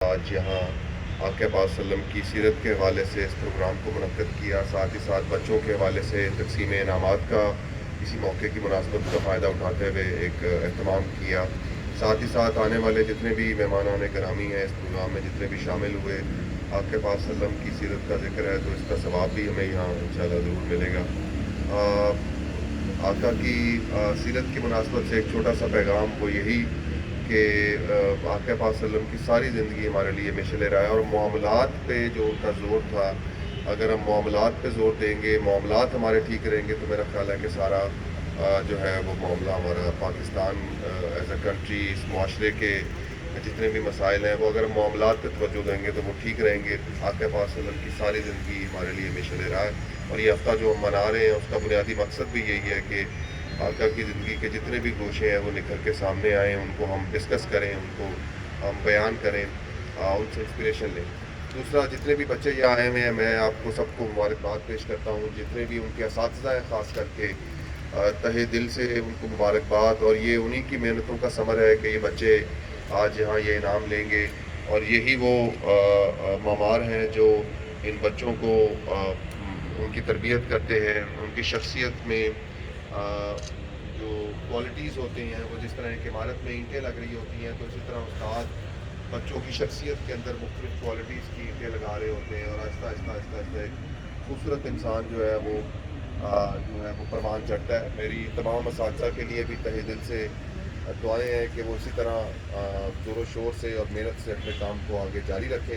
آج یہاں آقا پاک صلی اللہ علیہ وسلم کی سیرت کے حوالے سے اس پروگرام کو منعقد کیا، ساتھ ہی ساتھ بچوں کے حوالے سے تقسیم انعامات کا اسی موقع کی مناسبت کا فائدہ اٹھاتے ہوئے ایک اہتمام کیا، ساتھ ہی ساتھ آنے والے جتنے بھی مہمانان گرامی ہیں اس پروگرام میں جتنے بھی شامل ہوئے، آقا پاک صلی اللہ علیہ وسلم کی سیرت کا ذکر ہے تو اس کا ثواب بھی ہمیں یہاں انشاءاللہ ضرور ملے گا۔ آقا کی سیرت کی مناسبت سے ایک چھوٹا سا پیغام وہ یہی کہ آقا پاک صلی اللہ علیہ وسلم کی ساری زندگی ہمارے لیے مشعل راہ ہے، اور معاملات پہ جو ان کا زور تھا، اگر ہم معاملات پہ زور دیں گے، معاملات ہمارے ٹھیک رہیں گے تو میرا خیال ہے کہ سارا جو ہے وہ معاملہ ہمارا پاکستان ایز اے کنٹری، اس معاشرے کے جتنے بھی مسائل ہیں وہ اگر ہم معاملات پہ توجہ دیں گے تو وہ ٹھیک رہیں گے۔ آقا پاک صلی اللہ علیہ وسلم کی ساری زندگی ہمارے لیے مشعل راہ ہے، اور یہ ہفتہ جو ہم منا رہے ہیں اس کا بنیادی مقصد بھی یہی ہے کہ آقا کی زندگی کے جتنے بھی گوشے ہیں وہ نکھر کے سامنے آئیں، ان کو ہم ڈسکس کریں، ان کو ہم بیان کریں، ان سے انسپریشن لیں۔ دوسرا، جتنے بھی بچے یہاں آئے ہوئے ہیں میں آپ کو سب کو مبارکباد پیش کرتا ہوں، جتنے بھی ان کے اساتذہ ہیں خاص کر کے تہہ دل سے ان کو مبارکباد، اور یہ انہی کی محنتوں کا ثمر ہے کہ یہ بچے آج یہاں یہ انعام لیں گے، اور یہی وہ معمار ہیں جو ان بچوں کو ان کی تربیت کرتے ہیں، ان کی شخصیت میں جو کوالٹیز ہوتی ہیں وہ جس طرح ایک عمارت میں اینٹیں لگ رہی ہوتی ہیں تو اسی طرح استاد بچوں کی شخصیت کے اندر مختلف کوالٹیز کی اینٹیں لگا رہے ہوتے ہیں، اور آہستہ آہستہ آہستہ آہستہ ایک خوبصورت انسان جو ہے وہ پروان چڑھتا ہے۔ میری تمام اساتذہ کے لیے بھی تہہ دل سے دعائیں ہیں کہ وہ اسی طرح زور و شور سے اور محنت سے اپنے کام کو آگے جاری رکھیں۔